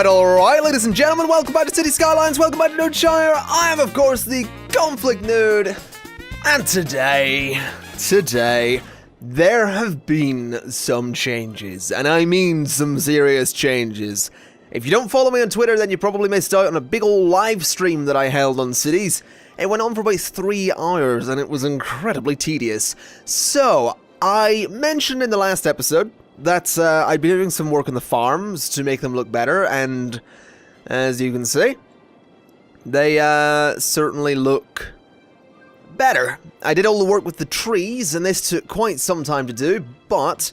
Alright, ladies and gentlemen, welcome back to City Skylines, welcome back to Nerdshire. I am, of course, the ConflictNerd. And today, there have been some changes, and I mean some serious changes. If you don't follow me on Twitter, then you probably missed out on a big ol' live stream that I held on Cities. It went on for about 3 hours, and it was incredibly tedious. So, I mentioned in the last episode that I'd be doing some work on the farms to make them look better, and as you can see, they certainly look better. I did all the work with the trees, and this took quite some time to do, but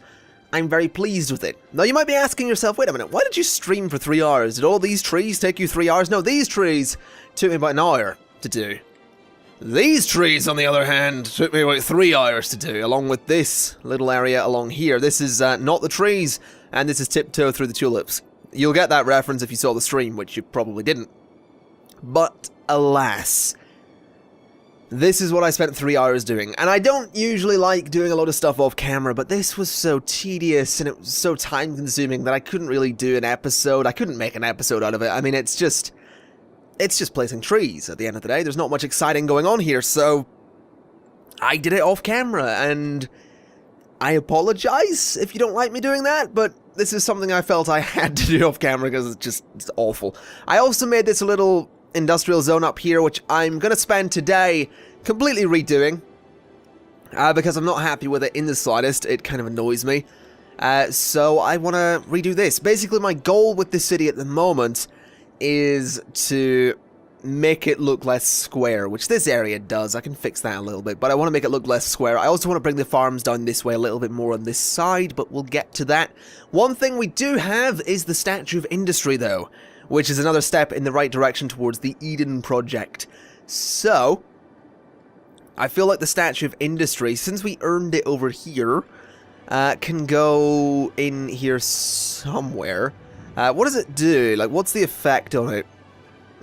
I'm very pleased with it. Now, you might be asking yourself, wait a minute, why did you stream for 3 hours? Did all these trees take you 3 hours? No, these trees took me about an hour to do. These trees, on the other hand, took me about 3 hours to do, along with this little area along here. This is not the trees, and this is Tiptoe Through the Tulips. You'll get that reference if you saw the stream, which you probably didn't. But, alas, this is what I spent 3 hours doing. And I don't usually like doing a lot of stuff off camera, but this was so tedious and it was so time-consuming that I couldn't really do an episode. I couldn't make an episode out of it. I mean, it's just placing trees at the end of the day. There's not much exciting going on here, so I did it off camera, and I apologize if you don't like me doing that, but this is something I felt I had to do off camera because it's awful. I also made this little industrial zone up here, which I'm going to spend today completely redoing, because I'm not happy with it in the slightest. It kind of annoys me. So I want to redo this. Basically, my goal with this city at the moment is to make it look less square, which this area does. I can fix that a little bit, but I want to make it look less square. I also want to bring the farms down this way a little bit more on this side, but we'll get to that. One thing we do have is the Statue of Industry, though, which is another step in the right direction towards the Eden project. So, I feel like the Statue of Industry, since we earned it over here, can go in here somewhere. What does it do? Like, what's the effect on it?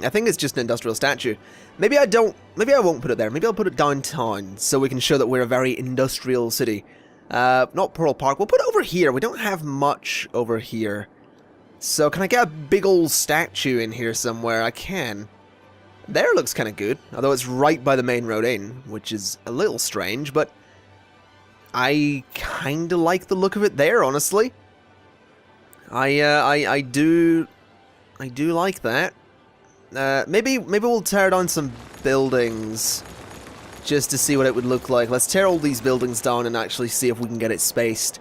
I think it's just an industrial statue. Maybe I won't put it there. Maybe I'll put it downtown so we can show that we're a very industrial city. Not Pearl Park. We'll put it over here. We don't have much over here. So can I get a big old statue in here somewhere? I can. There looks kind of good. Although it's right by the main road in, which is a little strange, but I kind of like the look of it there, honestly. I do like that. Maybe we'll tear down some buildings just to see what it would look like. Let's tear all these buildings down and actually see if we can get it spaced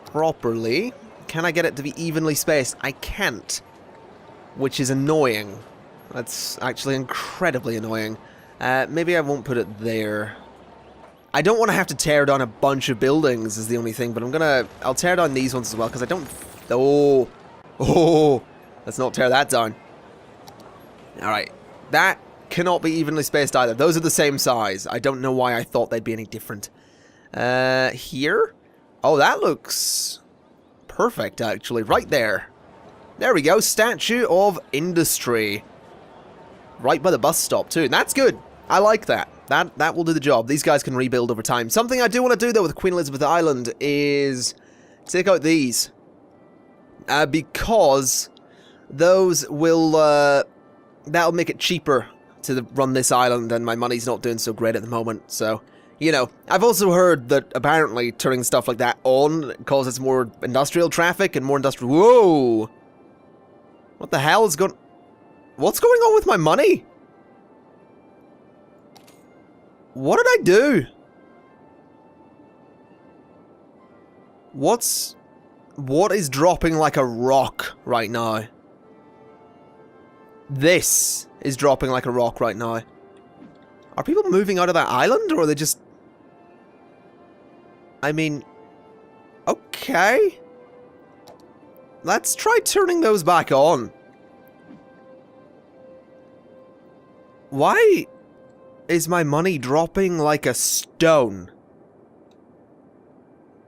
properly. Can I get it to be evenly spaced? I can't, which is annoying. That's actually incredibly annoying. Maybe I won't put it there. I don't want to have to tear down a bunch of buildings is the only thing, but I'll tear down these ones as well, because I don't... Oh, let's not tear that down. Alright, that cannot be evenly spaced either. Those are the same size. I don't know why I thought they'd be any different. Here? Oh, that looks perfect, actually. Right there. There we go. Statue of Industry. Right by the bus stop, too. That's good. I like that. That will do the job. These guys can rebuild over time. Something I do want to do, though, with Queen Elizabeth Island is take out these. Because those will, that'll make it cheaper to run this island, and my money's not doing so great at the moment, so, you know. I've also heard that apparently turning stuff like that on causes more industrial traffic and more industrial... Whoa! What the hell is going... What's going on with my money? What did I do? What is dropping like a rock right now? This is dropping like a rock right now. Are people moving out of that island, or are they just... I mean... Okay. Let's try turning those back on. Why is my money dropping like a stone?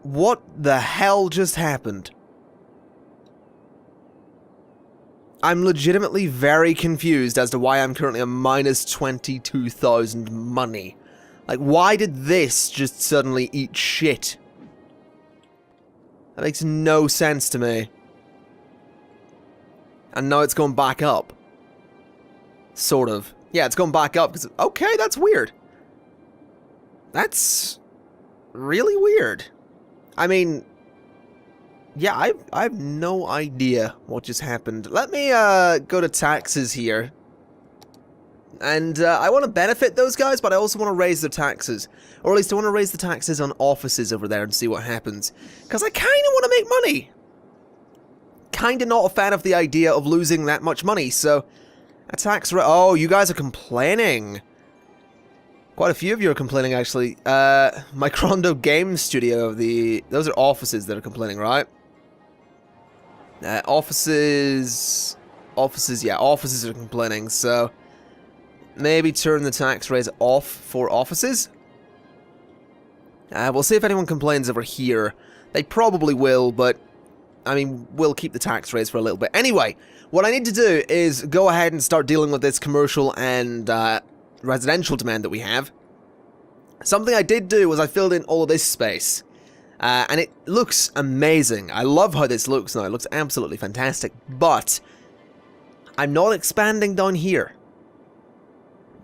What the hell just happened? I'm legitimately very confused as to why I'm currently a minus 22,000 money. Like, why did this just suddenly eat shit? That makes no sense to me. And now it's going back up. Sort of. Yeah, it's going back up. Okay, that's weird. That's really weird. I mean, yeah, I have no idea what just happened. Let me go to taxes here. And I want to benefit those guys, but I also want to raise their taxes. Or at least I want to raise the taxes on offices over there and see what happens. Because I kind of want to make money. Kind of not a fan of the idea of losing that much money, so... A tax rate... Oh, you guys are complaining. Quite a few of you are complaining, actually. Microndo Game Studio, those are offices that are complaining, right? Offices, yeah, offices are complaining, so... Maybe turn the tax rates off for offices? We'll see if anyone complains over here. They probably will, but... I mean, we'll keep the tax rates for a little bit. Anyway, what I need to do is go ahead and start dealing with this commercial and residential demand that we have. Something I did do was I filled in all of this space. And it looks amazing. I love how this looks now. It looks absolutely fantastic. But I'm not expanding down here.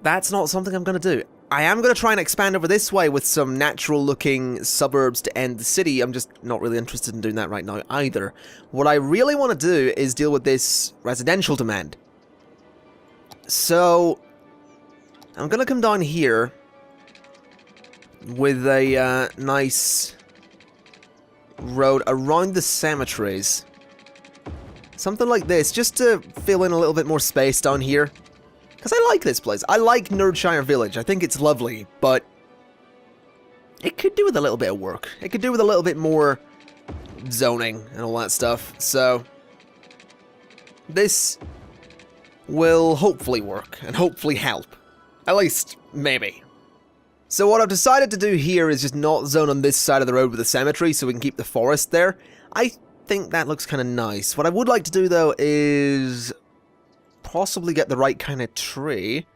That's not something I'm going to do. I am going to try and expand over this way with some natural-looking suburbs to end the city. I'm just not really interested in doing that right now either. What I really want to do is deal with this residential demand. So, I'm going to come down here with a nice road around the cemeteries. Something like this, just to fill in a little bit more space down here. Because I like this place. I like Nerdshire Village. I think it's lovely, but it could do with a little bit of work. It could do with a little bit more zoning and all that stuff. So this will hopefully work and hopefully help. At least, maybe. So what I've decided to do here is just not zone on this side of the road with the cemetery so we can keep the forest there. I think that looks kind of nice. What I would like to do, though, is... possibly get the right kind of tree.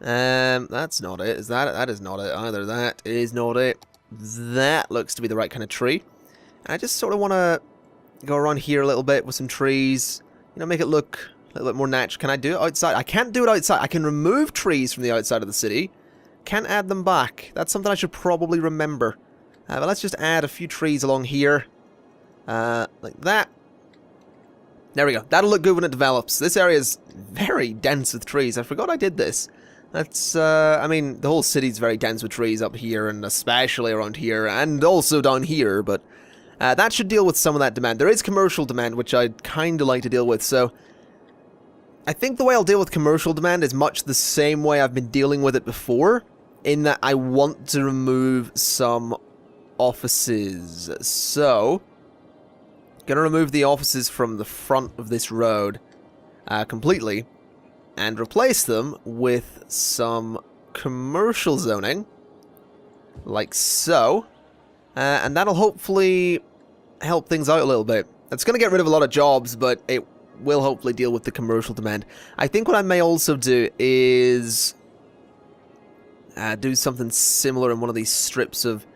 That's not it. Is that it? That is not it either. That is not it. That looks to be the right kind of tree. And I just sort of want to go around here a little bit with some trees. You know, make it look a little bit more natural. Can I do it outside? I can't do it outside. I can remove trees from the outside of the city. Can't add them back. That's something I should probably remember. But let's just add a few trees along here. Like that. There we go. That'll look good when it develops. This area is very dense with trees. I forgot I did this. That's, I mean, the whole city's very dense with trees up here, and especially around here, and also down here, but that should deal with some of that demand. There is commercial demand, which I'd kind of like to deal with, so I think the way I'll deal with commercial demand is much the same way I've been dealing with it before, in that I want to remove some offices. So... gonna remove the offices from the front of this road completely and replace them with some commercial zoning, like so, and that'll hopefully help things out a little bit. It's gonna get rid of a lot of jobs, but it will hopefully deal with the commercial demand. I think what I may also do is do something similar in one of these strips of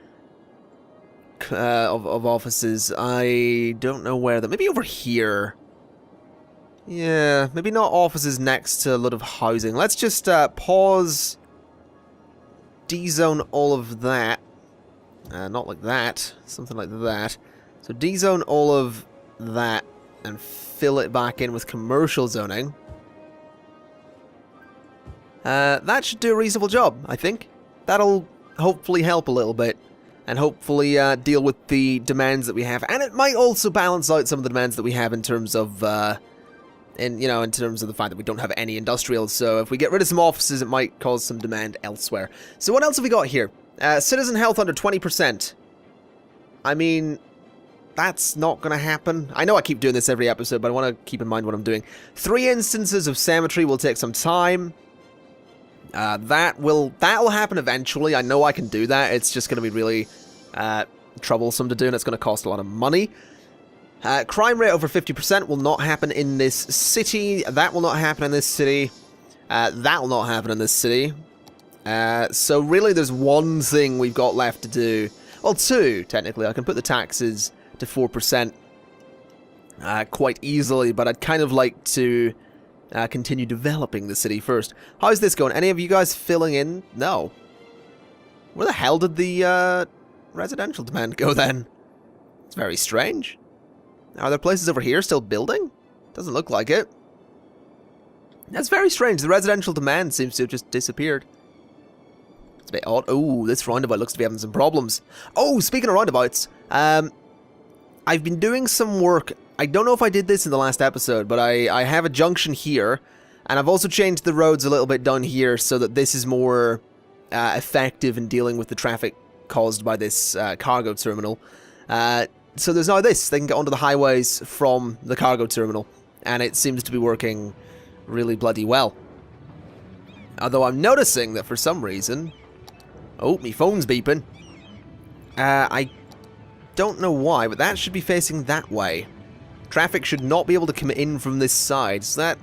offices. I don't know where that. Maybe over here. Yeah, maybe not offices next to a lot of housing. Let's just pause, dezone all of that. Not like that. Something like that. So dezone all of that and fill it back in with commercial zoning. That should do a reasonable job, I think. That'll hopefully help a little bit. And hopefully deal with the demands that we have. And it might also balance out some of the demands that we have in terms of, in terms of the fact that we don't have any industrials. So if we get rid of some offices, it might cause some demand elsewhere. So what else have we got here? Citizen health under 20%. I mean, that's not going to happen. I know I keep doing this every episode, but I want to keep in mind what I'm doing. 3 instances of cemetery will take some time. That'll happen eventually. I know I can do that. It's just going to be really troublesome to do, and it's going to cost a lot of money. Crime rate over 50% will not happen in this city. That will not happen in this city. That will not happen in this city. So really, there's one thing we've got left to do. Well, 2, technically. I can put the taxes to 4%. quite easily, but I'd kind of like to continue developing the city first. How's this going? Any of you guys filling in? No. Where the hell did the residential demand go then? It's very strange. Are there places over here still building? Doesn't look like it. That's very strange. The residential demand seems to have just disappeared. It's a bit odd. Oh, this roundabout looks to be having some problems. Oh, speaking of roundabouts, I've been doing some work. I don't know if I did this in the last episode, but I have a junction here, and I've also changed the roads a little bit down here so that this is more effective in dealing with the traffic caused by this cargo terminal. So there's now this. They can get onto the highways from the cargo terminal, and it seems to be working really bloody well. Although I'm noticing that for some reason... Oh, my phone's beeping. I don't know why, but that should be facing that way. Traffic should not be able to come in from this side, so that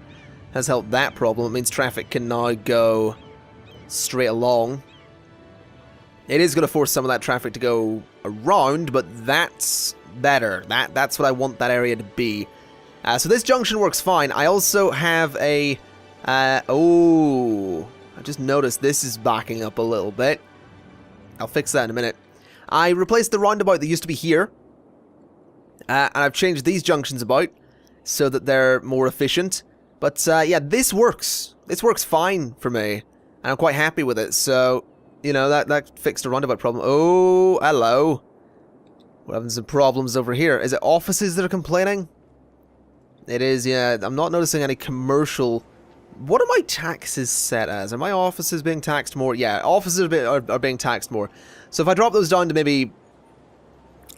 has helped that problem. It means traffic can now go straight along. It is going to force some of that traffic to go around, but that's better. That's what I want that area to be. So this junction works fine. I also have a... oh, I just noticed this is backing up a little bit. I'll fix that in a minute. I replaced the roundabout that used to be here. And I've changed these junctions about so that they're more efficient. But yeah, this works. This works fine for me. And I'm quite happy with it. So, you know, that fixed the roundabout problem. Oh, hello. We're having some problems over here. Is it offices that are complaining? It is, yeah. I'm not noticing any commercial... What are my taxes set as? Are my offices being taxed more? Yeah, offices are being taxed more. So if I drop those down to maybe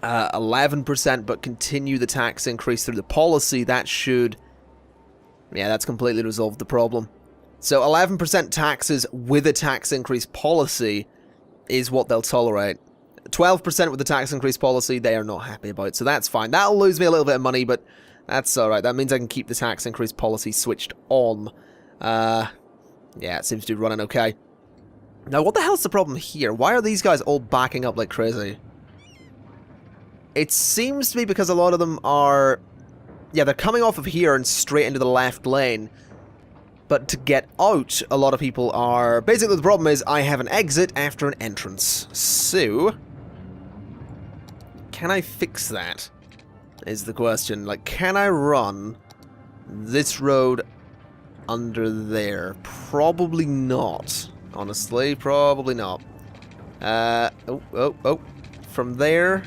11%, but continue the tax increase through the policy, that should... Yeah, that's completely resolved the problem. So 11% taxes with a tax increase policy is what they'll tolerate. 12% with the tax increase policy, they are not happy about. So that's fine. That'll lose me a little bit of money, but that's alright. That means I can keep the tax increase policy switched on. Yeah, it seems to be running okay. Now, what the hell's the problem here? Why are these guys all backing up like crazy? It seems to be because a lot of them are... Yeah, they're coming off of here and straight into the left lane. But to get out, a lot of people are... Basically, the problem is I have an exit after an entrance. So... Can I fix that? Is the question. Like, can I run this road under there? Probably not. Honestly, probably not. Oh. From there?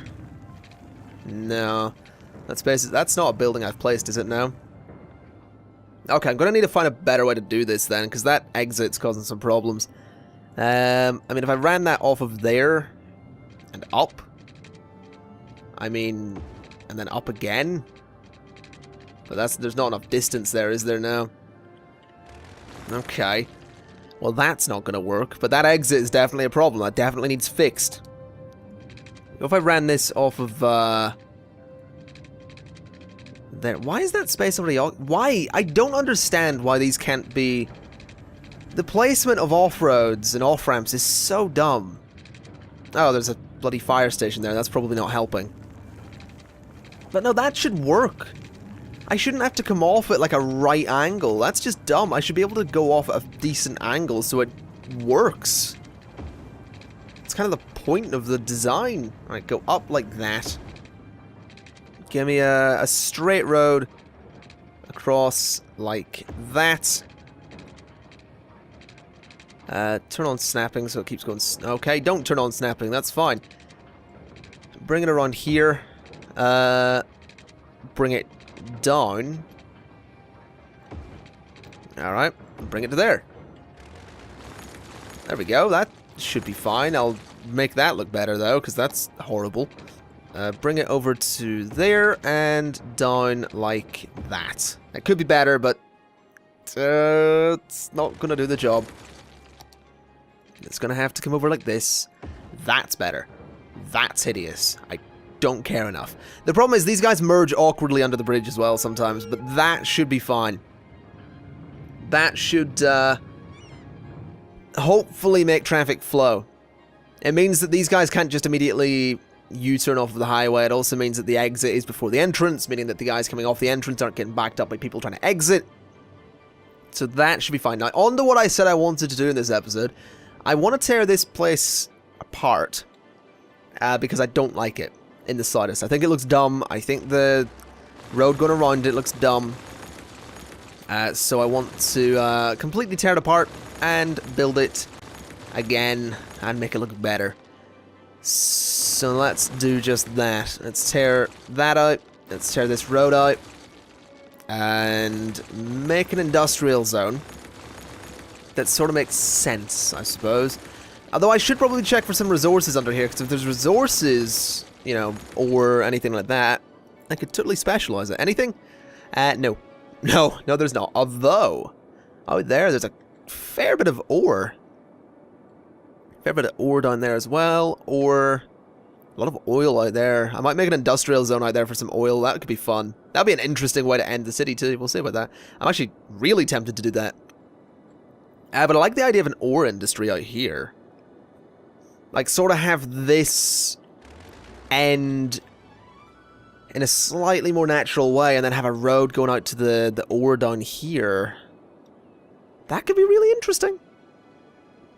No. That's not a building I've placed, is it now? Okay, I'm going to need to find a better way to do this then, because that exit's causing some problems. I mean, if I ran that off of there and up, I mean, and then up again, but there's not enough distance there, is there now? Okay. Well, that's not going to work, but that exit is definitely a problem. That definitely needs fixed. If I ran this off of, there. Why is that space already... Why? I don't understand why these can't be... The placement of off-roads and off-ramps is so dumb. Oh, there's a bloody fire station there. That's probably not helping. But no, that should work. I shouldn't have to come off at like a right angle. That's just dumb. I should be able to go off at a decent angle so it works. It's kind of the point of the design. Alright, go up like that. Give me a straight road across like that. Turn on snapping so it keeps going... Okay, don't turn on snapping. That's fine. Bring it around here. Bring it down. Alright, bring it to there. There we go, that should be fine. I'll make that look better though, because that's horrible. Bring it over to there and down like that. It could be better, but it's not going to do the job. It's going to have to come over like this. That's better. That's hideous. I don't care enough. The problem is these guys merge awkwardly under the bridge as well sometimes, but that should be fine. That should hopefully make traffic flow. It means that these guys can't just immediately U-turn off of the highway. It also means that the exit is before the entrance, meaning that the guys coming off the entrance aren't getting backed up by people trying to exit. So that should be fine. Now, on to what I said I wanted to do in this episode. I want to tear this place apart, because I don't like it in the slightest. I think it looks dumb. I think the road going around it looks dumb. So I want to completely tear it apart and build it again and make it look better. So let's do just that. Let's tear that out. Let's tear this road out. And make an industrial zone. That sort of makes sense, I suppose. Although I should probably check for some resources under here, because if there's resources, you know, or anything like that, I could totally specialize it. Anything? No. No, there's not. Although, out there's a fair bit of ore. Fair bit of ore down there as well, or a lot of oil out there. I might make an industrial zone out there for some oil. That could be fun. That'd be an interesting way to end the city too. We'll see about that. I'm actually really tempted to do that. But I like the idea of an ore industry out here. Like, sort of have this end in a slightly more natural way, and then have a road going out to the ore down here. That could be really interesting.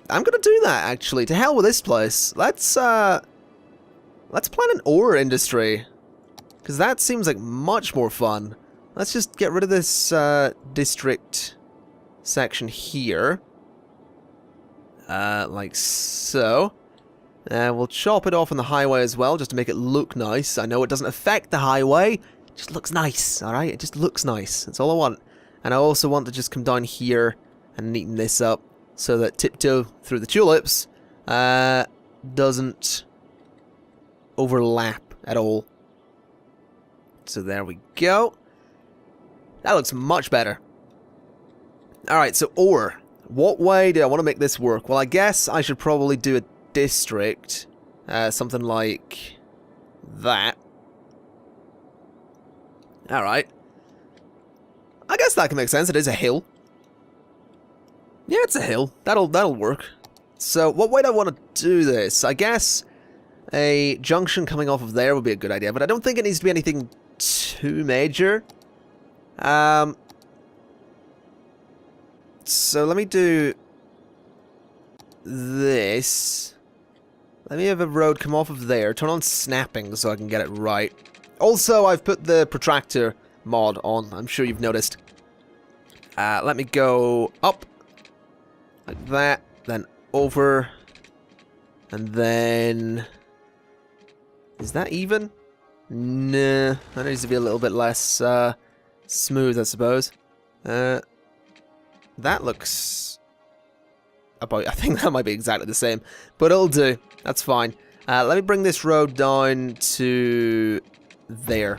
I'm gonna do that, actually. To hell with this place. Let's plan an ore industry, because that seems like much more fun. Let's just get rid of this district section here. Like so. We'll chop it off on the highway as well, just to make it look nice. I know it doesn't affect the highway, it just looks nice, alright? It just looks nice, that's all I want. And I also want to just come down here and neaten this up, so that Tiptoe Through the Tulips doesn't overlap at all. So there we go. That looks much better. Alright, so ore. What way do I want to make this work? Well, I guess I should probably do a district. Something like that. Alright. I guess that can make sense. It is a hill. Yeah, it's a hill. That'll work. So, what way do I want to do this? I guess a junction coming off of there would be a good idea, but I don't think it needs to be anything too major. So let me do this. Let me have a road come off of there, turn on snapping so I can get it right. Also, I've put the protractor mod on, I'm sure you've noticed. Let me go up, like that, then over, and then... Is that even? Nah, that needs to be a little bit less smooth, I suppose. That looks about... I think that might be exactly the same, but it'll do. That's fine. Let me bring this road down to there.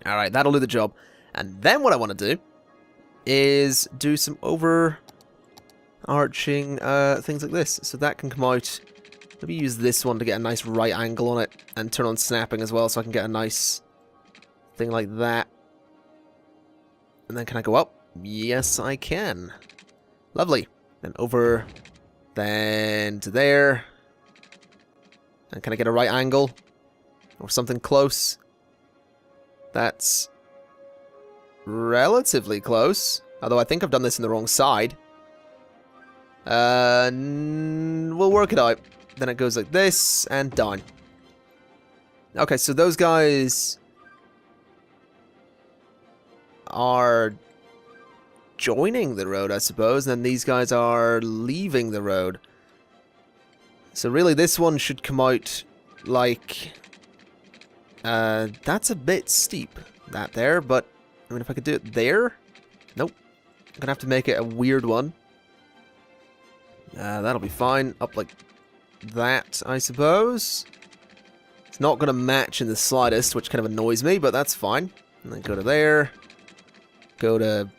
Alright, that'll do the job. And then what I want to do is do some overarching things like this. So that can come out. Let me use this one to get a nice right angle on it and turn on snapping as well so I can get a nice thing like that. And then can I go up? Yes, I can. Lovely. Then over, then to there. And can I get a right angle? Or something close? That's relatively close. Although I think I've done this in the wrong side. We'll work it out. Then it goes like this, and down. Okay, so those guys are joining the road, I suppose, and then these guys are leaving the road. So really this one should come out like... that's a bit steep, that there, but I mean if I could do it there? Nope. I'm gonna have to make it a weird one. That'll be fine. Up like that, I suppose. It's not gonna match in the slightest, which kind of annoys me, but that's fine. And then go to there. Go to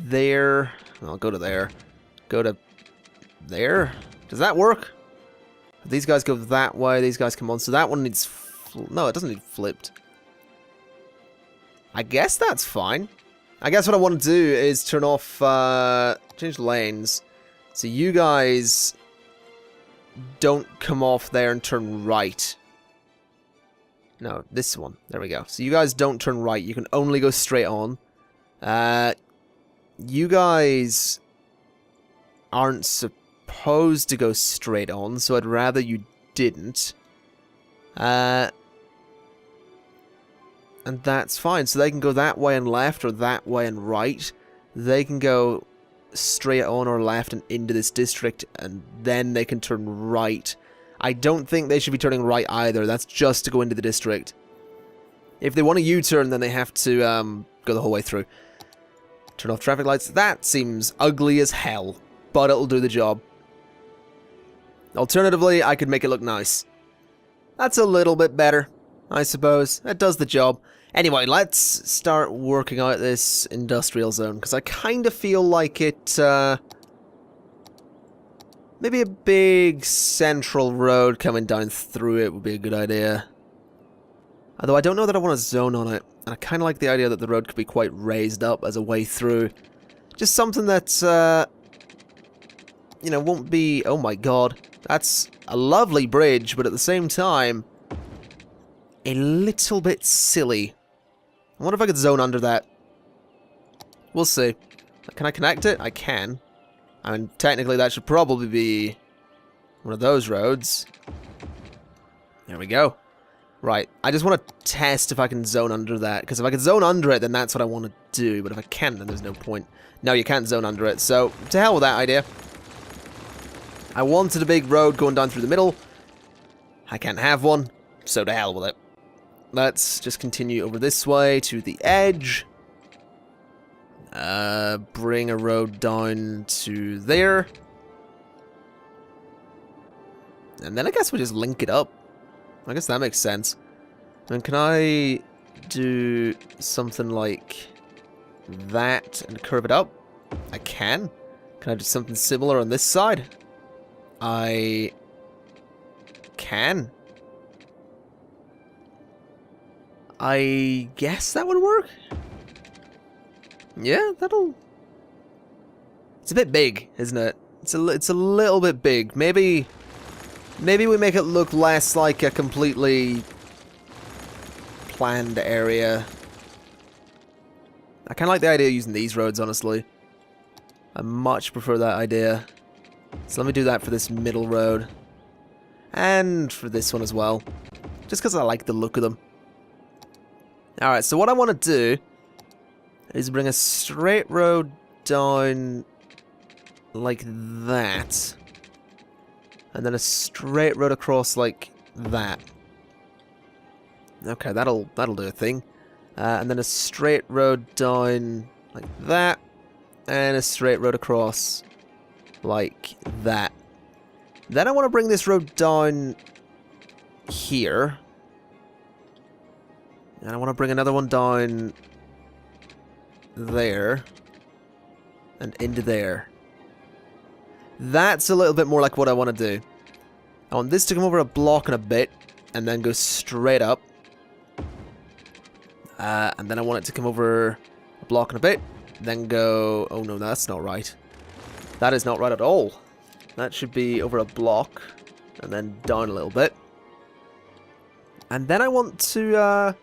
there. I'll go to there. Go to there. Does that work? These guys go that way, these guys come on. So that one needs... no, it doesn't need flipped. I guess that's fine. I guess what I want to do is turn off... change lanes. So you guys don't come off there and turn right. No, this one. There we go. So you guys don't turn right. You can only go straight on. You guys aren't supposed to go straight on, so I'd rather you didn't. And that's fine. So they can go that way and left, or that way and right. They can go straight on or left and into this district, and then they can turn right. I don't think they should be turning right either. That's just to go into the district. If they want a U-turn, then they have to go the whole way through. Turn off traffic lights. That seems ugly as hell, but it'll do the job. Alternatively, I could make it look nice. That's a little bit better, I suppose. That does the job. Anyway, let's start working out this industrial zone, because I kind of feel like it, maybe a big central road coming down through it would be a good idea. Although I don't know that I want to zone on it, and I kind of like the idea that the road could be quite raised up as a way through. Just something that, you know, won't be... Oh my god, that's a lovely bridge, but at the same time, a little bit silly. I wonder if I could zone under that. We'll see. Can I connect it? I can. I mean, technically that should probably be one of those roads. There we go. Right, I just want to test if I can zone under that, because if I can zone under it, then that's what I want to do, but if I can't, then there's no point. No, you can't zone under it, so to hell with that idea. I wanted a big road going down through the middle. I can't have one, so to hell with it. Let's just continue over this way to the edge. Bring a road down to there. And then I guess we just link it up. I guess that makes sense. And can I do something like that and curve it up? I can. Can I do something similar on this side? I can. I guess that would work. Yeah, that'll... It's a bit big, isn't it? It's a little bit big. Maybe we make it look less like a completely planned area. I kind of like the idea of using these roads, honestly. I much prefer that idea. So let me do that for this middle road. And for this one as well. Just because I like the look of them. Alright, so what I want to do is bring a straight road down like that. And then a straight road across like that. Okay, that'll do a thing. And then a straight road down like that. And a straight road across like that. Then I want to bring this road down here. And I want to bring another one down there. And into there. That's a little bit more like what I want to do. I want this to come over a block and a bit. And then go straight up. And then I want it to come over a block and a bit. Then go... Oh no, that's not right. That is not right at all. That should be over a block. And then down a little bit. And then I want to...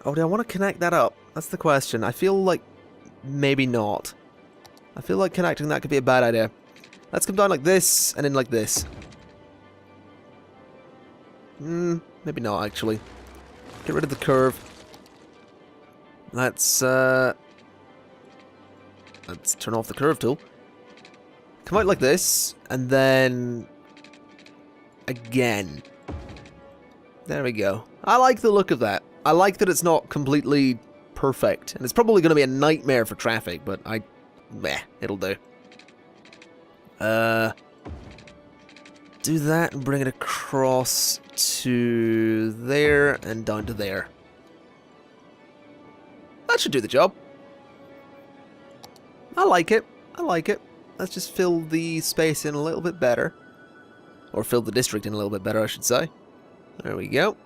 Oh, do I want to connect that up? That's the question. I feel like maybe not. I feel like connecting that could be a bad idea. Let's come down like this, and in like this. Maybe not, actually. Get rid of the curve. Let's turn off the curve tool. Come out like this, and then... again. There we go. I like the look of that. I like that it's not completely perfect. And it's probably going to be a nightmare for traffic, but it'll do. Do that and bring it across to there and down to there. That should do the job. I like it. I like it. Let's just fill the space in a little bit better. Or fill the district in a little bit better, I should say. There we go.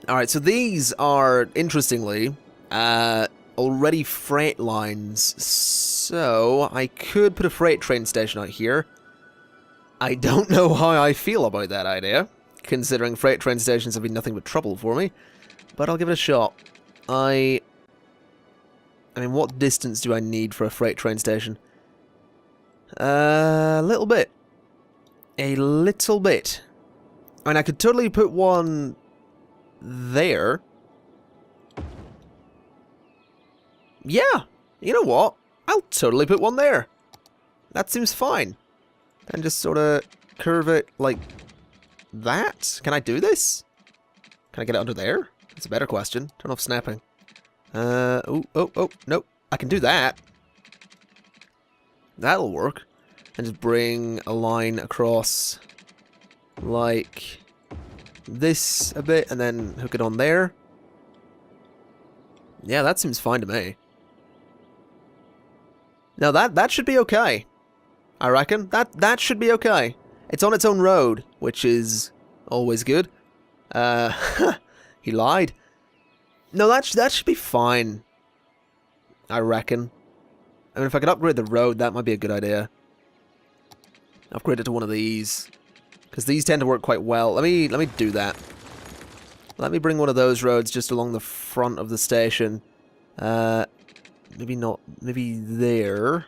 Alright, so these are, interestingly, already freight lines. So, I could put a freight train station out here. I don't know how I feel about that idea, considering freight train stations have been nothing but trouble for me, but I'll give it a shot. I mean, what distance do I need for a freight train station? A little bit. A little bit. I mean, I could totally put one there. Yeah, you know what? I'll totally put one there. That seems fine. And just sort of curve it like that. Can I do this? Can I get it under there? That's a better question. Turn off snapping. Oh, nope. I can do that. That'll work. And just bring a line across like this a bit and then hook it on there. Yeah, that seems fine to me. Now that should be okay. I reckon. That should be okay. It's on its own road, which is always good. He lied. No, that should be fine. I reckon. I mean, if I could upgrade the road, that might be a good idea. Upgrade it to one of these. Because these tend to work quite well. Let me do that. Let me bring one of those roads just along the front of the station. Maybe not. Maybe there.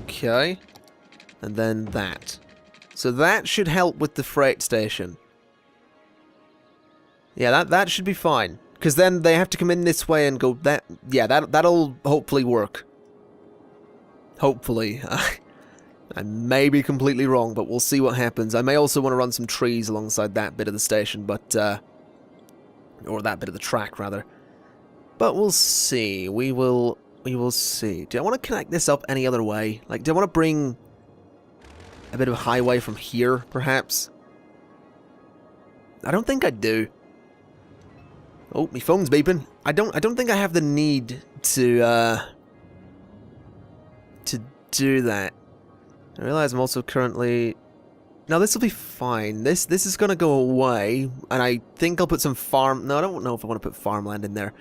Okay. And then that. So that should help with the freight station. Yeah, that should be fine. Because then they have to come in this way and go that. Yeah, that'll hopefully work. Hopefully. I may be completely wrong, but we'll see what happens. I may also want to run some trees alongside that bit of the station, but or that bit of the track rather. But we'll see. We will see. Do I want to connect this up any other way? Like, do I want to bring a bit of a highway from here, perhaps? I don't think I do. Oh, my phone's beeping. I don't think I have the need to do that. I realize I'm also currently... Now, this will be fine. This is going to go away, and I think I'll put some farm... No, I don't know if I want to put farmland in there.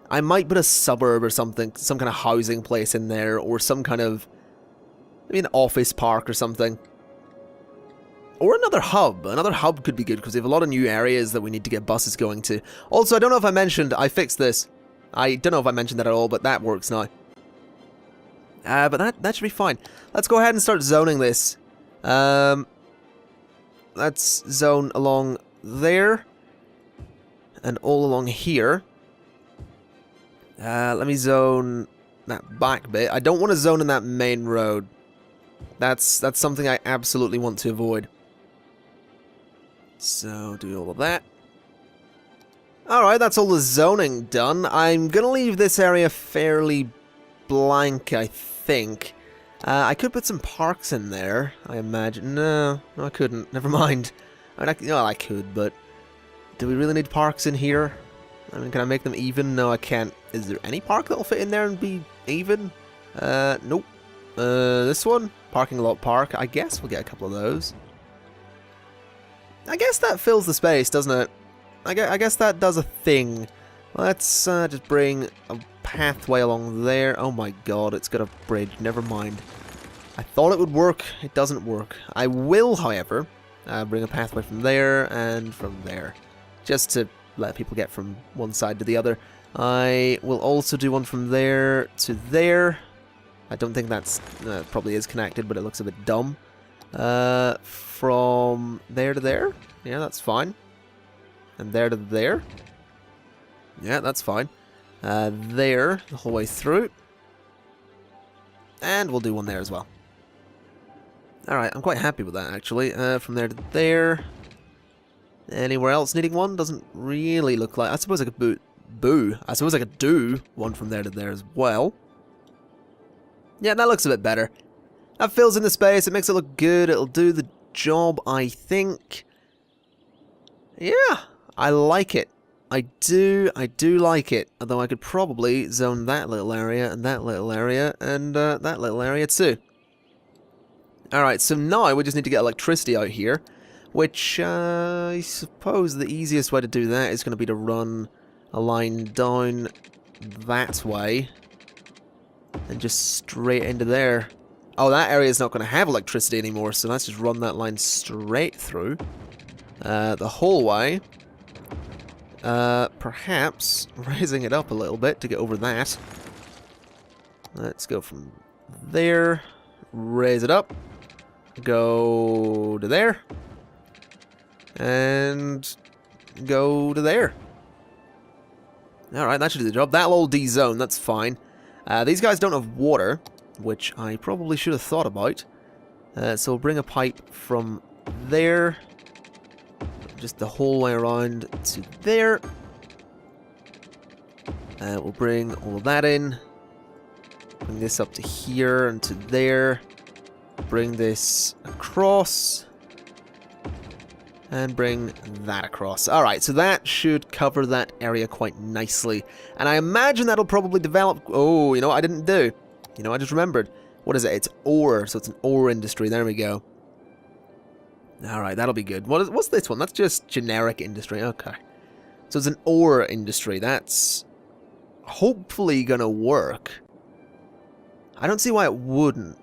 I might put a suburb or something, some kind of housing place in there, or some kind of... maybe an office park or something. Or another hub. Another hub could be good, because we have a lot of new areas that we need to get buses going to. Also, I don't know if I mentioned... I fixed this. I don't know if I mentioned that at all, but that works now. But that should be fine. Let's go ahead and start zoning this. Let's zone along there. And all along here. Let me zone that back bit. I don't want to zone in that main road. That's something I absolutely want to avoid. So, do all of that. Alright, that's all the zoning done. I'm going to leave this area fairly blank, I think. I could put some parks in there, I imagine. No, I couldn't. Never mind. I mean, well, I could, but... do we really need parks in here? I mean, can I make them even? No, I can't. Is there any park that'll fit in there and be even? Nope. This one? Parking lot park. I guess we'll get a couple of those. I guess that fills the space, doesn't it? I guess that does a thing. Let's just bring a pathway along there. Oh my god, it's got a bridge. Never mind. I thought it would work. It doesn't work. I will, however, bring a pathway from there and from there. Just to let people get from one side to the other. I will also do one from there to there. I don't think that's... probably is connected, but it looks a bit dumb. From there to there? Yeah, that's fine. And there to there? Yeah, that's fine. There, the whole way through. And we'll do one there as well. Alright, I'm quite happy with that, actually. From there to there. Anywhere else needing one? Doesn't really look like... I suppose I could I suppose I could do one from there to there as well. Yeah, that looks a bit better. That fills in the space, it makes it look good, it'll do the job, I think. Yeah, I like it. I do like it. Although I could probably zone that little area, and that little area, and that little area too. Alright, so now we just need to get electricity out here. Which, I suppose the easiest way to do that is going to be to run a line down that way. And just straight into there. Oh, that area is not going to have electricity anymore, so let's just run that line straight through. The whole way. Perhaps raising it up a little bit to get over that. Let's go from there. Raise it up. Go to there. And go to there. Alright, that should do the job. That'll all de-zone, that's fine. These guys don't have water, which I probably should have thought about. So we'll bring a pipe from there. Just the whole way around to there. We'll bring all of that in. Bring this up to here and to there. Bring this across. And bring that across. Alright, so that should cover that area quite nicely. And I imagine that'll probably develop... Oh, you know what I didn't do? You know, I just remembered. What is it? It's ore, so it's an ore industry. There we go. Alright, that'll be good. What's this one? That's just generic industry. Okay. So it's an ore industry. That's hopefully gonna work. I don't see why it wouldn't.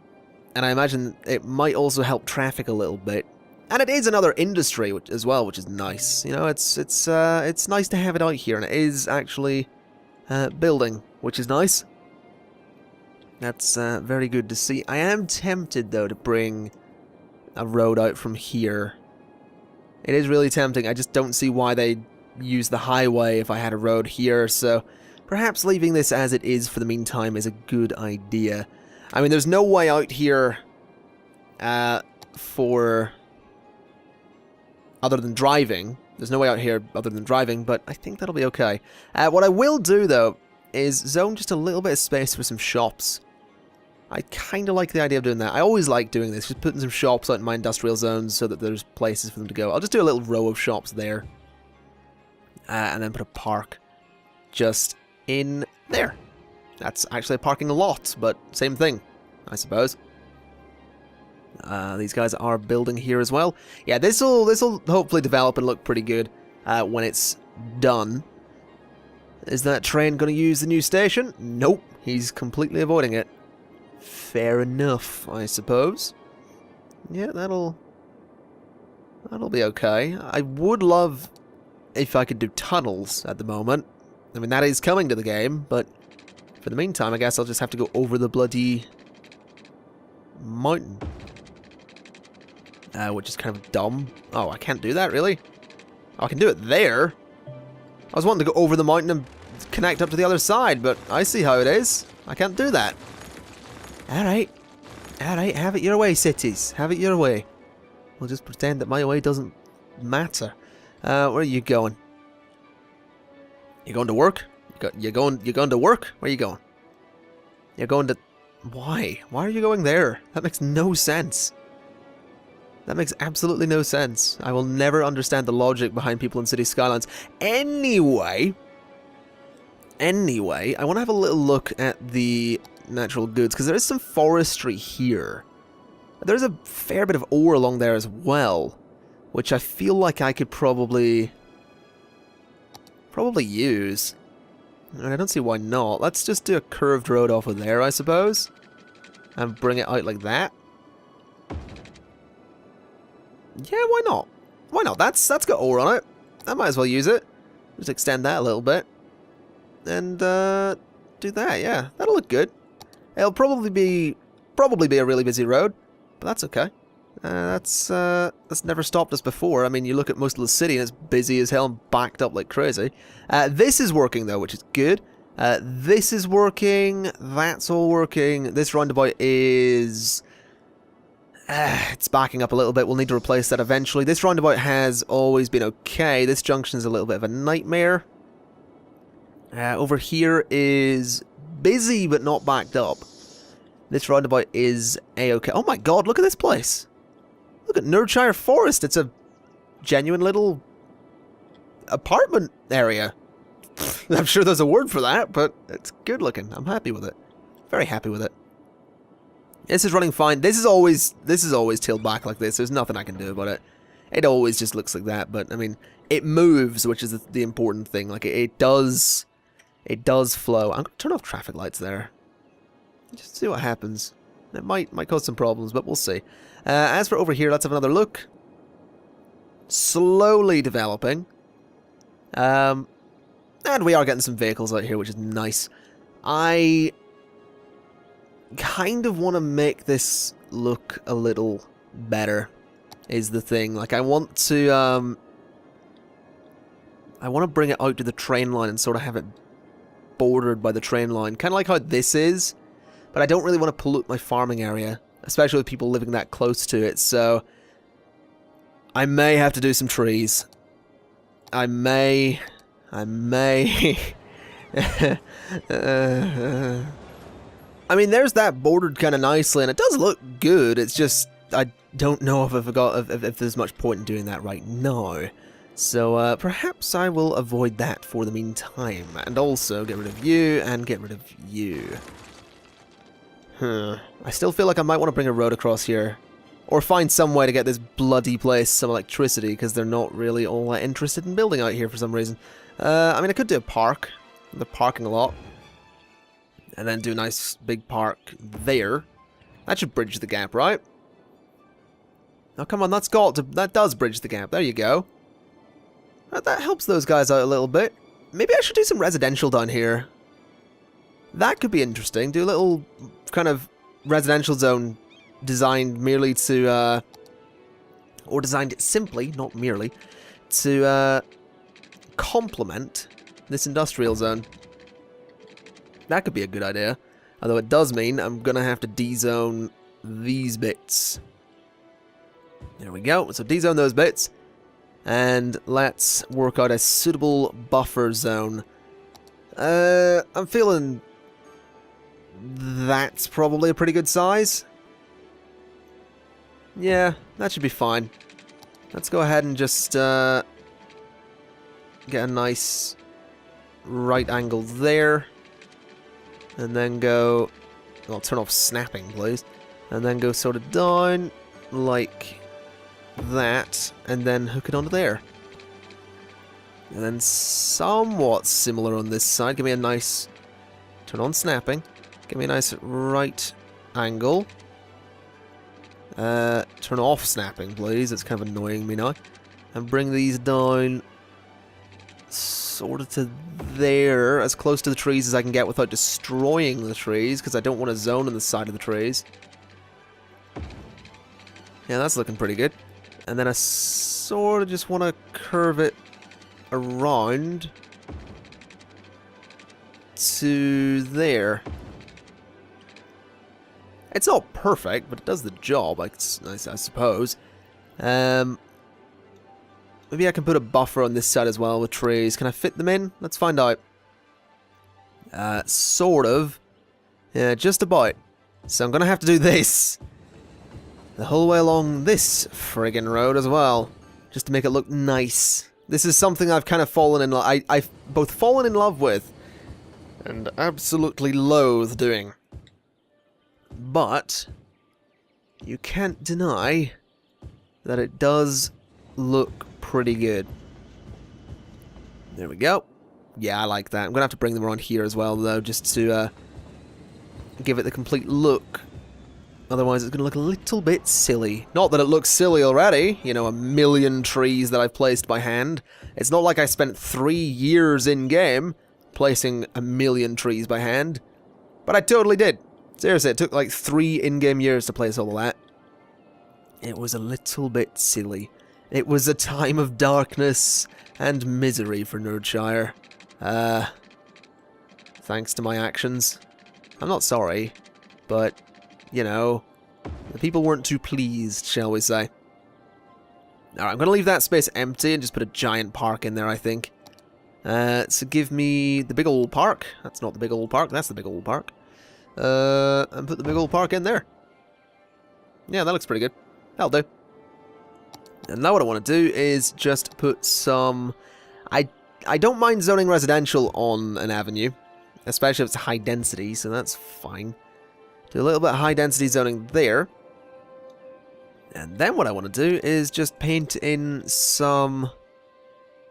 And I imagine it might also help traffic a little bit. And it is another industry as well, which is nice. You know, it's nice to have it out here, and it is actually building, which is nice. That's very good to see. I am tempted, though, to bring a road out from here. It is really tempting. I just don't see why they'd use the highway if I had a road here, so perhaps leaving this as it is for the meantime is a good idea. I mean, there's no way out here for... other than driving. There's no way out here other than driving, but I think that'll be okay. What I will do, though, is zone just a little bit of space for some shops. I kind of like the idea of doing that. I always like doing this, just putting some shops out in my industrial zones so that there's places for them to go. I'll just do a little row of shops there. And then put a park just in there. That's actually a parking lot, but same thing, I suppose. These guys are building here as well. Yeah, this'll hopefully develop and look pretty good when it's done. Is that train going to use the new station? Nope, he's completely avoiding it. Fair enough, I suppose. Yeah, that'll be okay. I would love if I could do tunnels at the moment. I mean, that is coming to the game, but for the meantime, I guess I'll just have to go over the bloody mountain. Which is kind of dumb. Oh, I can't do that, really? Oh, I can do it there. I was wanting to go over the mountain and connect up to the other side, but I see how it is. I can't do that. Alright. Alright, have it your way, cities. Have it your way. We'll just pretend that my way doesn't matter. Where are you going? You going to work? You're going to work? Where are you going? You're going to... Why? Why are you going there? That makes no sense. That makes absolutely no sense. I will never understand the logic behind people in City Skylines. Anyway, I want to have a little look at the natural goods, because there is some forestry here. There's a fair bit of ore along there as well, which I feel like I could probably use. And I don't see why not. Let's just do a curved road off of there, I suppose, and bring it out like that. Yeah, why not? Why not? That's got ore on it. I might as well use it. Just extend that a little bit. And do that, yeah. That'll look good. It'll probably be a really busy road, but that's okay. That's never stopped us before. I mean, you look at most of the city and it's busy as hell and backed up like crazy. This is working though, which is good. This is working. That's all working. This roundabout is... it's backing up a little bit. We'll need to replace that eventually. This roundabout has always been okay. This junction is a little bit of a nightmare. Over here is busy but not backed up. This roundabout is a-okay. Oh my god, look at this place. Look at Nerdshire Forest. It's a genuine little apartment area. I'm sure there's a word for that, but it's good looking. I'm happy with it. Very happy with it. This is running fine. This is always tilted back like this. There's nothing I can do about it. It always just looks like that, but I mean, it moves, which is the important thing. Like it does flow. I'm gonna turn off traffic lights there. Just see what happens. It might cause some problems, but we'll see. As for over here, let's have another look. Slowly developing. And we are getting some vehicles out here, which is nice. I kind of want to make this look a little better, is the thing. Like, I want to bring it out to the train line and sort of have it bordered by the train line. Kind of like how this is, but I don't really want to pollute my farming area, especially with people living that close to it, so I may have to do some trees. I may... I mean, there's that bordered kind of nicely, and it does look good. It's just, I don't know if there's much point in doing that right now. So, perhaps I will avoid that for the meantime. And also, get rid of you, and get rid of you. I still feel like I might want to bring a road across here. Or find some way to get this bloody place some electricity, because they're not really all that interested in building out here for some reason. I mean, I could do a park. They're parking a lot. And then do a nice big park there. That should bridge the gap, right? Oh, come on, that does bridge the gap. There you go. That helps those guys out a little bit. Maybe I should do some residential down here. That could be interesting. Do a little kind of residential zone designed merely to, or designed simply, not merely, to complement this industrial zone. That could be a good idea. Although it does mean I'm going to have to de-zone these bits. There we go. So de-zone those bits. And let's work out a suitable buffer zone. I'm feeling that's probably a pretty good size. Yeah, that should be fine. Let's go ahead and just get a nice right angle there. And then go... I'll turn off snapping, please. And then go sort of down like that. And then hook it onto there. And then somewhat similar on this side. Give me a nice... Turn on snapping. Give me a nice right angle. Turn off snapping, please. It's kind of annoying me now. And bring these down sort of to there, as close to the trees as I can get without destroying the trees, because I don't want a zone on the side of the trees. Yeah, that's looking pretty good. And then I sort of just want to curve it around to there. It's not perfect, but it does the job, I suppose. Maybe I can put a buffer on this side as well with trees. Can I fit them in? Let's find out. Sort of. Yeah, just about. So I'm going to have to do this. The whole way along this friggin' road as well. Just to make it look nice. This is something I've kind of fallen in love... I've both fallen in love with and absolutely loathe doing. But you can't deny that it does look pretty good. There we go. Yeah, I like that. I'm going to have to bring them around here as well, though, just to give it the complete look. Otherwise, it's going to look a little bit silly. Not that it looks silly already. You know, 1,000,000 trees that I've placed by hand. It's not like I spent 3 years in-game placing 1,000,000 trees by hand. But I totally did. Seriously, it took like 3 in-game years to place all of that. It was a little bit silly. It was a time of darkness and misery for Nerdshire. Thanks to my actions. I'm not sorry, but, you know, the people weren't too pleased, shall we say. Alright, I'm going to leave that space empty and just put a giant park in there, I think. So give me the big old park. That's not the big old park, that's the big old park. And put the big old park in there. Yeah, that looks pretty good. That'll do. And now what I want to do is just put some... I don't mind zoning residential on an avenue, especially if it's high density, so that's fine. Do a little bit of high density zoning there. And then what I want to do is just paint in some...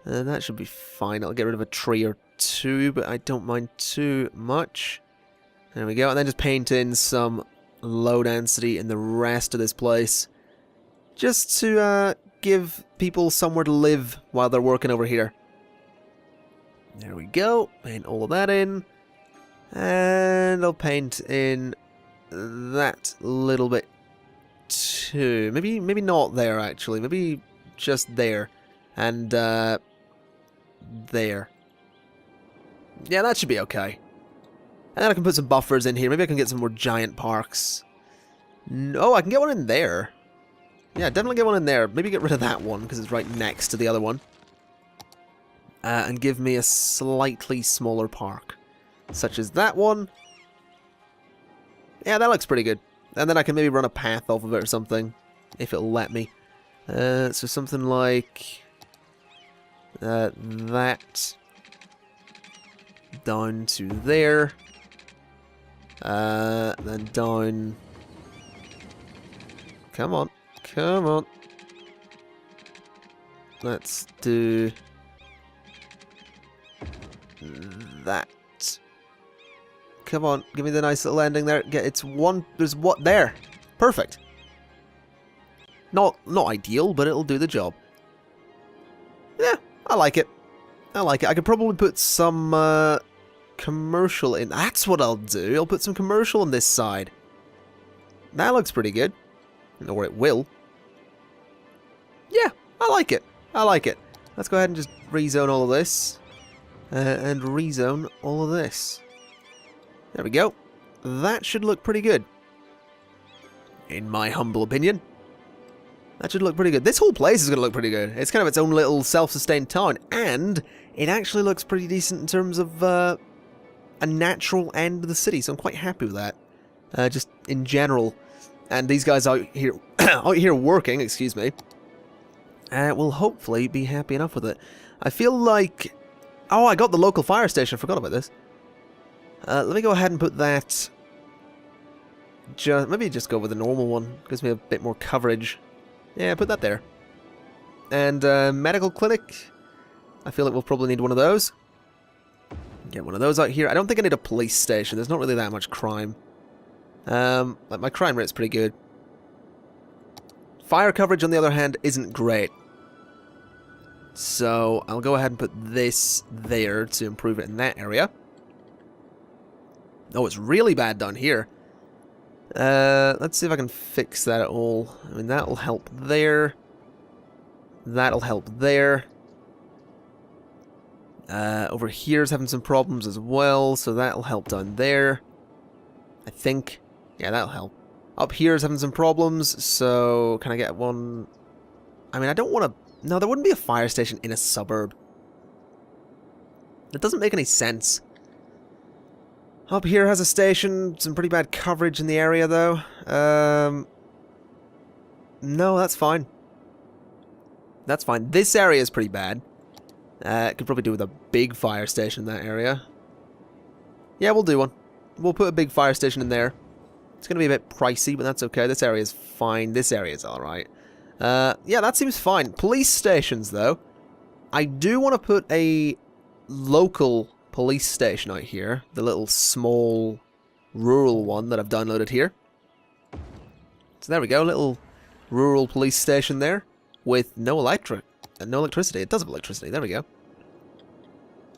that should be fine. I'll get rid of a tree or two, but I don't mind too much. There we go. And then just paint in some low density in the rest of this place. Just to give people somewhere to live while they're working over here. There we go. Paint all of that in. And I'll paint in that little bit too. Maybe not there, actually. Maybe just there. And there. Yeah, that should be okay. And then I can put some buffers in here. Maybe I can get some more giant parks. No, I can get one in there. Yeah, definitely get one in there. Maybe get rid of that one, because it's right next to the other one. And give me a slightly smaller park. Such as that one. Yeah, that looks pretty good. And then I can maybe run a path off of it or something. If it'll let me. So something like... that... down to there. Then down... Come on. Come on. Let's do... that. Come on, give me the nice little ending there. It's one... There's what there. Perfect. Not ideal, but it'll do the job. Yeah, I like it. I like it. I could probably put some commercial in. That's what I'll do. I'll put some commercial on this side. That looks pretty good. Or it will. Yeah, I like it. I like it. Let's go ahead and just rezone all of this. And rezone all of this. There we go. That should look pretty good. In my humble opinion. That should look pretty good. This whole place is going to look pretty good. It's kind of its own little self-sustained town. And it actually looks pretty decent in terms of a natural end of the city. So I'm quite happy with that. Just in general. And these guys out here working, excuse me, will hopefully be happy enough with it. I feel like... Oh, I got the local fire station. I forgot about this. Let me go ahead and put that... maybe just go with the normal one. Gives me a bit more coverage. Yeah, put that there. And medical clinic. I feel like we'll probably need one of those. Get one of those out here. I don't think I need a police station. There's not really that much crime. Like my crime rate's pretty good. Fire coverage, on the other hand, isn't great. So I'll go ahead and put this there to improve it in that area. Oh, it's really bad down here. Let's see if I can fix that at all. I mean, that'll help there. That'll help there. Over here's having some problems as well, so that'll help down there. I think. Yeah, that'll help. Up here's having some problems, so can I get one? I mean, I don't want to... No, there wouldn't be a fire station in a suburb. That doesn't make any sense. Up here has a station, some pretty bad coverage in the area, though. No, that's fine. That's fine. This area is pretty bad. Could probably do with a big fire station in that area. Yeah, we'll do one. We'll put a big fire station in there. It's going to be a bit pricey, but that's okay. This area is fine. This area is alright. Yeah, that seems fine. Police stations, though. I do want to put a local police station out here. The little small rural one that I've downloaded here. So there we go. Little rural police station there with no electricity. It does have electricity. There we go.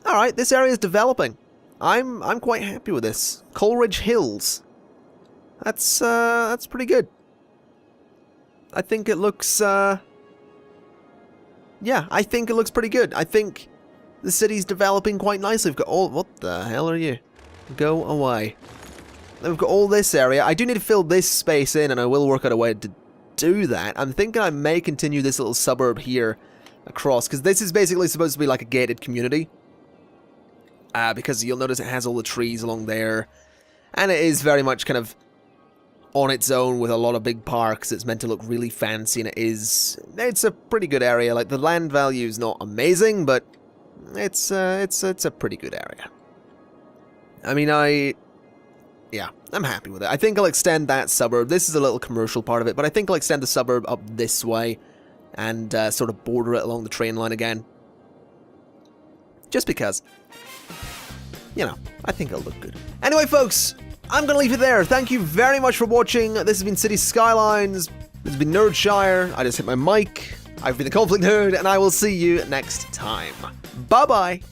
Alright, this area is developing. I'm quite happy with this. Coleridge Hills. That's pretty good. I think it looks, yeah, I think it looks pretty good. I think the city's developing quite nicely. We've got all... What the hell are you? Go away. Then we've got all this area. I do need to fill this space in, and I will work out a way to do that. I'm thinking I may continue this little suburb here across, because this is basically supposed to be like a gated community. Because you'll notice it has all the trees along there. And it is very much kind of on its own with a lot of big parks. It's meant to look really fancy, and it's a pretty good area. Like, the land value is not amazing, but it's a pretty good area. I mean, yeah, I'm happy with it. I think I'll extend that suburb. This is a little commercial part of it, but I think I'll extend the suburb up this way and sort of border it along the train line again. Just because, you know, I think it'll look good. Anyway, folks, I'm going to leave it there. Thank you very much for watching. This has been City Skylines. This has been Nerdshire. I just hit my mic. I've been the ConflictNerd, and I will see you next time. Bye-bye.